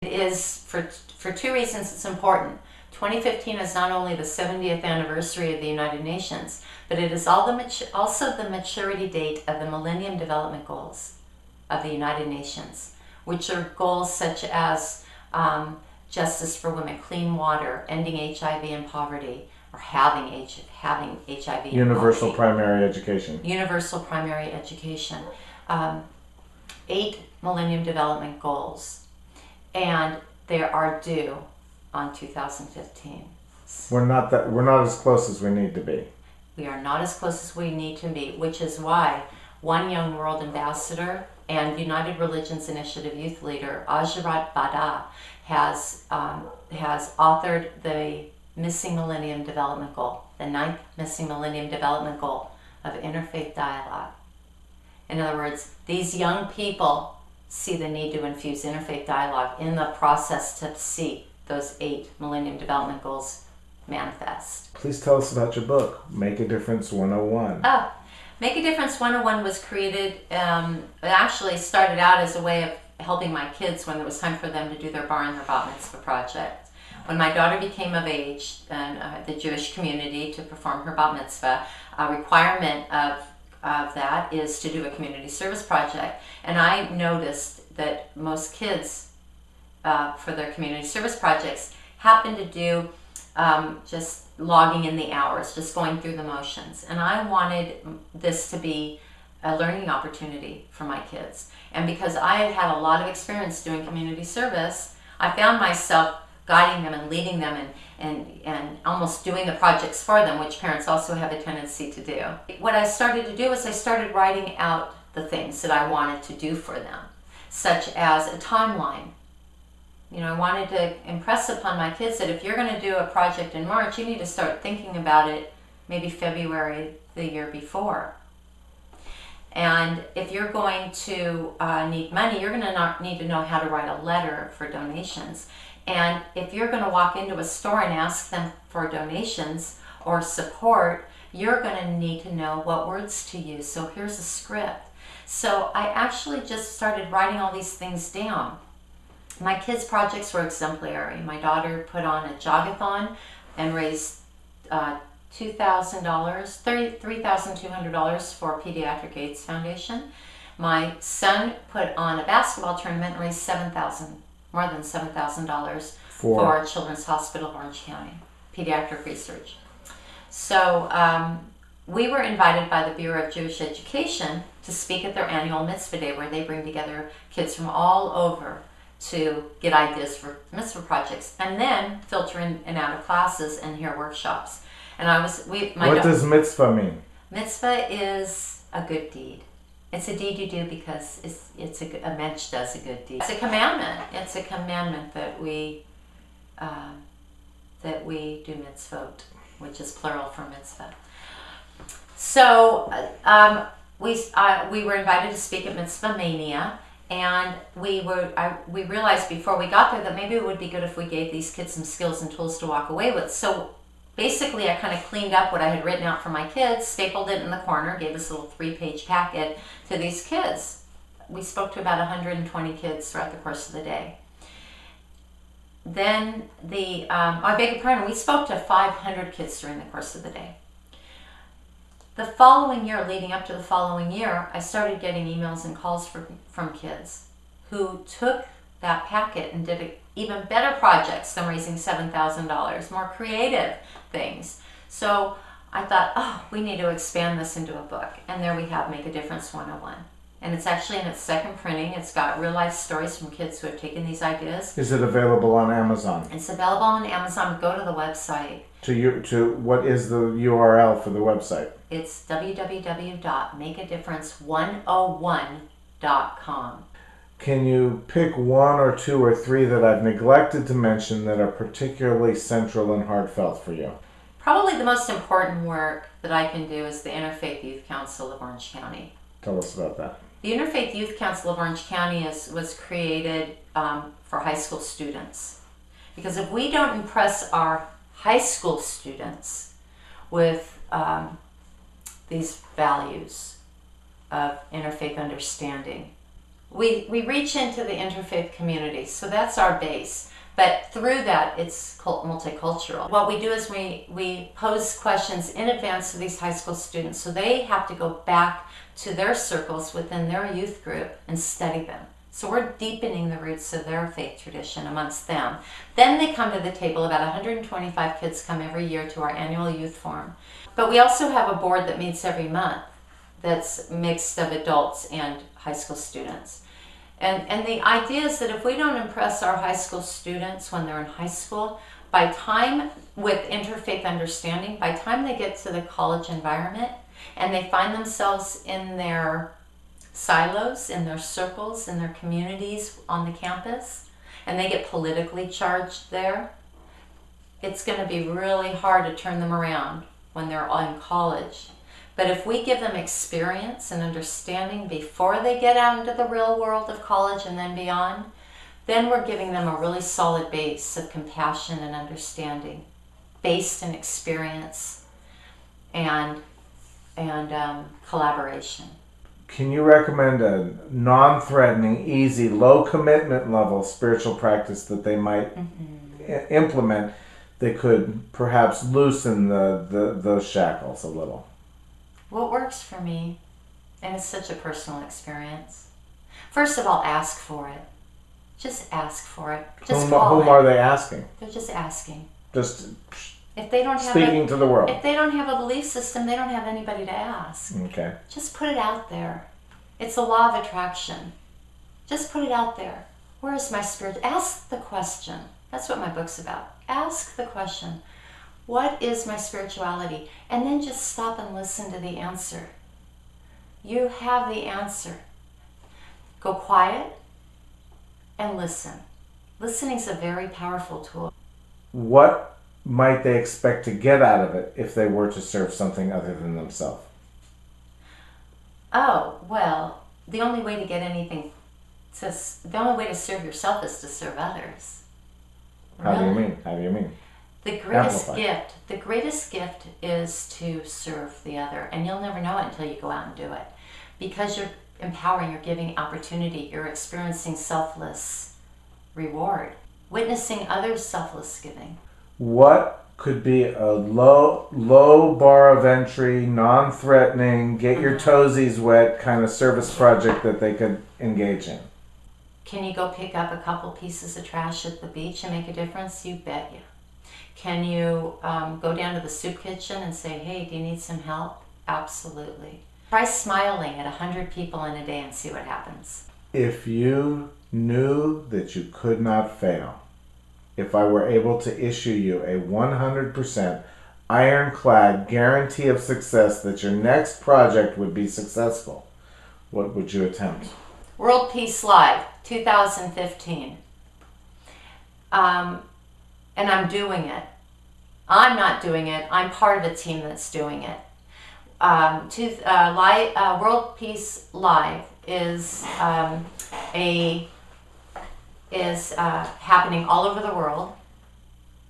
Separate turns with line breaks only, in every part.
It is, for two reasons it's important. 2015 is not only the 70th anniversary of the United Nations, but it is also the maturity date of the Millennium Development Goals of the United Nations, which are goals such as justice for women, clean water, ending HIV and poverty, or having HIV and
universal
poverty.
primary education.
Universal primary education. 8 Millennium Development Goals, and they are due on 2015.
We're not as close as we need to be.
We are not as close as we need to be, which is why One Young World Ambassador and United Religions Initiative youth leader Ajarat Bada has authored the Missing Millennium Development Goal, the 9th Missing Millennium Development Goal of interfaith dialogue. In other words, these young people see the need to infuse interfaith dialogue in the process to see those 8 Millennium Development Goals manifest.
Please tell us about your book, Make a Difference 101.
Oh, Make a Difference 101 was created, it actually started out as a way of helping my kids when it was time for them to do their bar and their bat mitzvah project. When my daughter became of age in the Jewish community to perform her bat mitzvah, a requirement of that is to do a community service project. And I noticed that most kids for their community service projects happen to do just logging in the hours, just going through the motions. And I wanted this to be a learning opportunity for my kids. And because I had had a lot of experience doing community service, I found myself guiding them and leading them and almost doing the projects for them, which parents also have a tendency to do. What I started to do is I started writing out the things that I wanted to do for them, such as a timeline. You know, I wanted to impress upon my kids that if you're going to do a project in March, you need to start thinking about it maybe February the year before. And if you're going to need money, you're going to need to know how to write a letter for donations. And if you're going to walk into a store and ask them for donations or support, you're going to need to know what words to use. So here's a script. So I actually just started writing all these things down. My kids' projects were exemplary. My daughter put on a jogathon and raised $2,000, $3,200 for Pediatric AIDS Foundation. My son put on a basketball tournament and raised more than $7,000 for Children's Hospital of Orange County, pediatric research. So we were invited by the Bureau of Jewish Education to speak at their annual mitzvah day, where they bring together kids from all over to get ideas for mitzvah projects, and then filter in and out of classes and hear workshops. And
what does mitzvah mean?
Mitzvah is a good deed. It's a deed you do because a mensch does a good deed. It's a commandment. It's a commandment that we do mitzvot, which is plural for mitzvah. So we were invited to speak at Mitzvah Mania, and we realized before we got there that maybe it would be good if we gave these kids some skills and tools to walk away with. So basically, I kind of cleaned up what I had written out for my kids, stapled it in the corner, gave this little 3-page packet to these kids. We spoke to about 120 kids throughout the course of the day. Then I beg your pardon, we spoke to 500 kids during the course of the day. The following year, leading up to the following year, I started getting emails and calls from kids who took that packet and did even better projects than raising $7,000, more creative things. So I thought, we need to expand this into a book. And there we have Make a Difference 101. And it's actually in its second printing. It's got real life stories from kids who have taken these ideas.
Is it available on Amazon?
It's available on Amazon. Go to the website.
What is the URL for the website?
It's www.makeadifference101.com.
Can you pick 1 or 2 or 3 that I've neglected to mention that are particularly central and heartfelt for you?
Probably the most important work that I can do is the Interfaith Youth Council of Orange County.
Tell us about that.
The Interfaith Youth Council of Orange County was created for high school students. Because if we don't impress our high school students with these values of interfaith understanding, We reach into the interfaith community, so that's our base. But through that, it's multicultural. What we do is we pose questions in advance to these high school students, so they have to go back to their circles within their youth group and study them. So we're deepening the roots of their faith tradition amongst them. Then they come to the table. About 125 kids come every year to our annual youth forum. But we also have a board that meets every month that's mixed of adults and high school students. And the idea is that if we don't impress our high school students when they're in high school, by time, with interfaith understanding, by time they get to the college environment and they find themselves in their silos, in their circles, in their communities on the campus, and they get politically charged there, it's going to be really hard to turn them around when they're in college. But if we give them experience and understanding before they get out into the real world of college and then beyond, then we're giving them a really solid base of compassion and understanding based in experience and collaboration.
Can you recommend a non-threatening, easy, low commitment level spiritual practice that they might implement that could perhaps loosen those shackles a little?
What works for me, and it's such a personal experience. First of all, ask for it. Just ask for it. Just
whom are they asking?
They're just asking.
Just
if they don't have
speaking to the world.
If they don't have a belief system, they don't have anybody to ask.
Okay.
Just put it out there. It's the law of attraction. Just put it out there. Where is my spirit? Ask the question. That's what my book's about. Ask the question. What is my spirituality? And then just stop and listen to the answer. You have the answer. Go quiet and listen. Listening is a very powerful tool.
What might they expect to get out of it if they were to serve something other than themselves?
Oh, well, the only way to get anything, the only way to serve yourself is to serve others.
How do you mean? How do you mean?
The greatest gift is to serve the other, and you'll never know it until you go out and do it. Because you're empowering, you're giving opportunity, you're experiencing selfless reward, witnessing others' selfless giving.
What could be a low bar of entry, non-threatening, get your toesies wet kind of service project that they could engage in?
Can you go pick up a couple pieces of trash at the beach and make a difference? You bet you. Can you go down to the soup kitchen and say, hey, do you need some help? Absolutely. Try smiling at 100 people in a day and see what happens.
If you knew that you could not fail, if I were able to issue you a 100% ironclad guarantee of success that your next project would be successful, what would you attempt?
World Peace Live, 2015. And I'm doing it. I'm not doing it. I'm part of a team that's doing it. World Peace Live is happening all over the world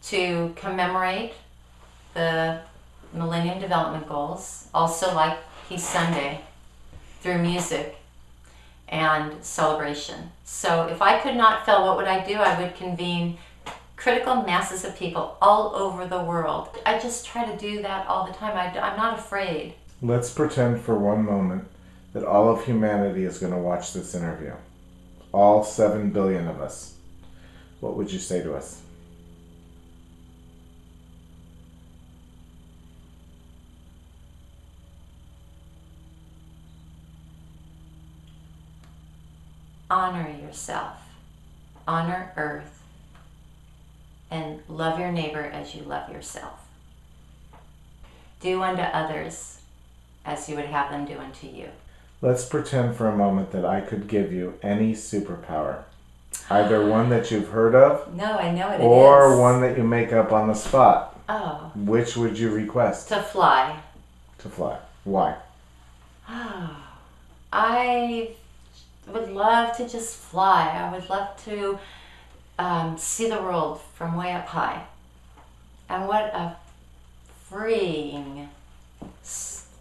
to commemorate the Millennium Development Goals, also like Peace Sunday, through music and celebration. So if I could not fail, what would I do? I would convene critical masses of people all over the world. I just try to do that all the time. I'm not afraid.
Let's pretend for one moment that all of humanity is going to watch this interview. All 7 billion of us. What would you say to us?
Honor yourself. Honor Earth. And love your neighbor as you love yourself. Do unto others as you would have them do unto you.
Let's pretend for a moment that I could give you any superpower. Either one that you've heard of.
No, I know what it is.
Or one that you make up on the spot.
Oh.
Which would you request?
To fly.
To fly. Why?
I would love to just fly. I would love to see the world from way up high. And what a freeing,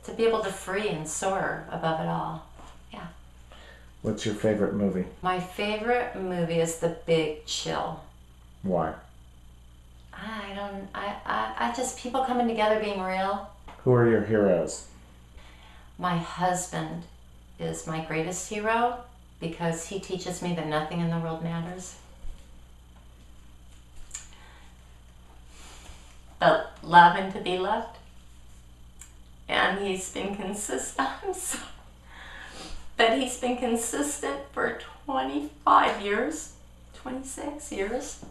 to be able to free and soar above it all. Yeah.
What's your favorite movie?
My favorite movie is The Big Chill.
Why?
I just, people coming together being real.
Who are your heroes?
My husband is my greatest hero because he teaches me that nothing in the world matters. But love and to be loved. And he's been consistent. But he's been consistent for 25 years, 26 years.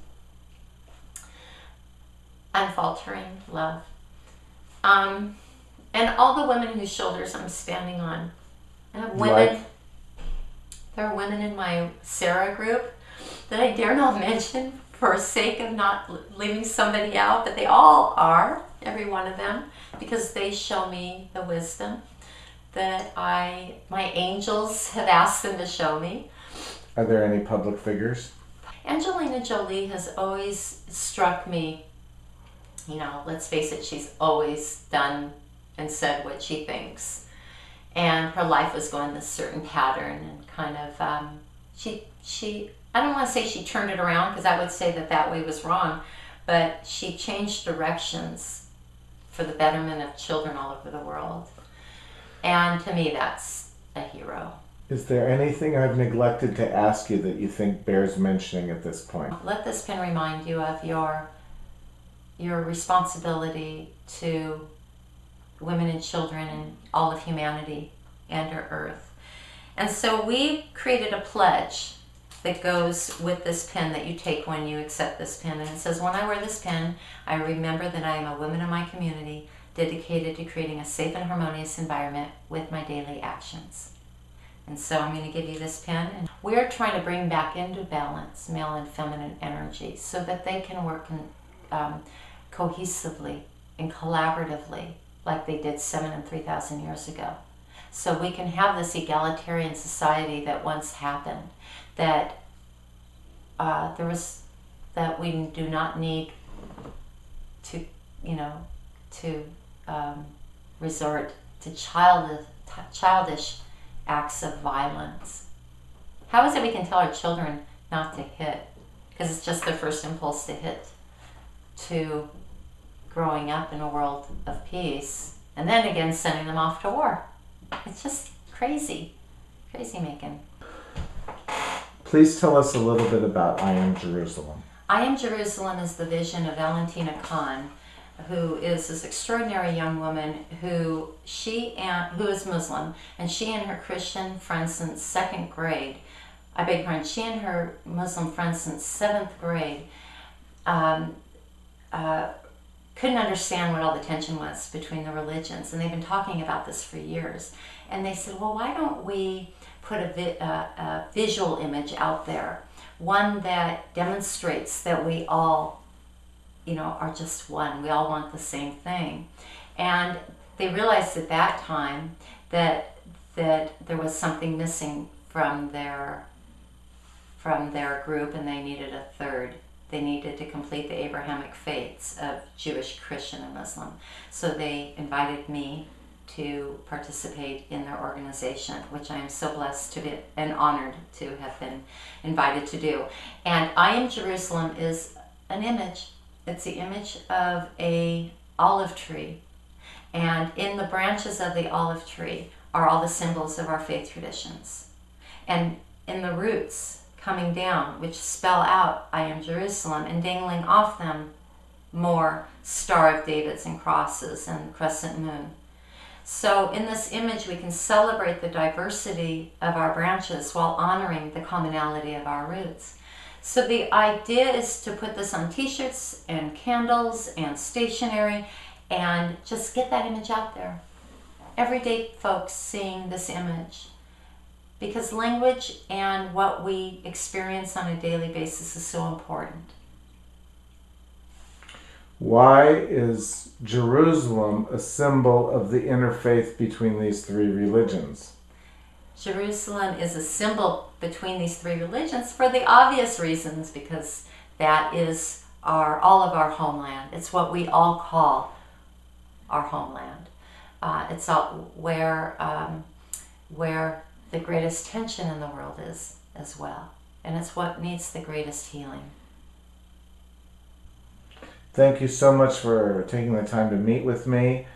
Unfaltering love. And all the women whose shoulders I'm standing on. I have women. There are women in my Sarah group that I dare not mention for sake of not leaving somebody out, but they all are, every one of them, because they show me the wisdom that my angels have asked them to show me.
Are there any public figures?
Angelina Jolie has always struck me. You know, let's face it, she's always done and said what she thinks. And her life was going this certain pattern and kind of, she I don't want to say she turned it around because I would say that way was wrong, but she changed directions for the betterment of children all over the world. And to me, that's a hero.
Is there anything I've neglected to ask you that you think bears mentioning at this point?
Let this pin remind you of your responsibility to women and children and all of humanity and our earth. And so we created a pledge that goes with this pin that you take when you accept this pin. And it says, when I wear this pin, I remember that I am a woman in my community dedicated to creating a safe and harmonious environment with my daily actions. And so I'm going to give you this pin. And we're trying to bring back into balance male and feminine energy so that they can work cohesively and collaboratively like they did 7,000 and 3,000 years ago. So we can have this egalitarian society that once happened, that that we do not need to, resort to childish acts of violence. How is it we can tell our children not to hit? Because it's just their first impulse to hit, to growing up in a world of peace, and then again sending them off to war. It's just crazy making.
Please tell us a little bit about I Am Jerusalem.
I Am Jerusalem is the vision of Valentina Khan, who is this extraordinary young woman who is Muslim, and she and her Christian friends since second grade, she and her Muslim friends since 7th grade couldn't understand what all the tension was between the religions, and they've been talking about this for years. And they said, well, why don't we put a visual image out there, one that demonstrates that we all, are just one. We all want the same thing. And they realized at that time that there was something missing from their group, and they needed a third. They needed to complete the Abrahamic faiths of Jewish, Christian, and Muslim. So they invited me to participate in their organization, which I am so blessed to be and honored to have been invited to do. And I Am Jerusalem is an image. It's the image of a olive tree. And in the branches of the olive tree are all the symbols of our faith traditions. And in the roots coming down, which spell out I Am Jerusalem, and dangling off them more Star of Davids and crosses and crescent moon. So in this image, we can celebrate the diversity of our branches while honoring the commonality of our roots. So the idea is to put this on t-shirts and candles and stationery and just get that image out there. Everyday folks seeing this image. Because language and what we experience on a daily basis is so important.
Why is Jerusalem a symbol of the interfaith between these three religions?
Jerusalem is a symbol between these three religions for the obvious reasons, because that is all of our homeland. It's what we all call our homeland. It's all where the greatest tension in the world is as well. And it's what needs the greatest healing.
Thank you so much for taking the time to meet with me.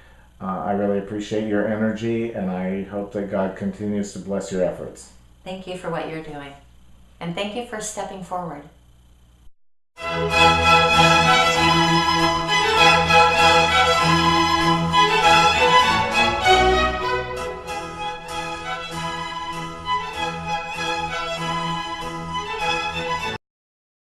I really appreciate your energy, and I hope that God continues to bless your efforts.
Thank you for what you're doing. And thank you for stepping forward.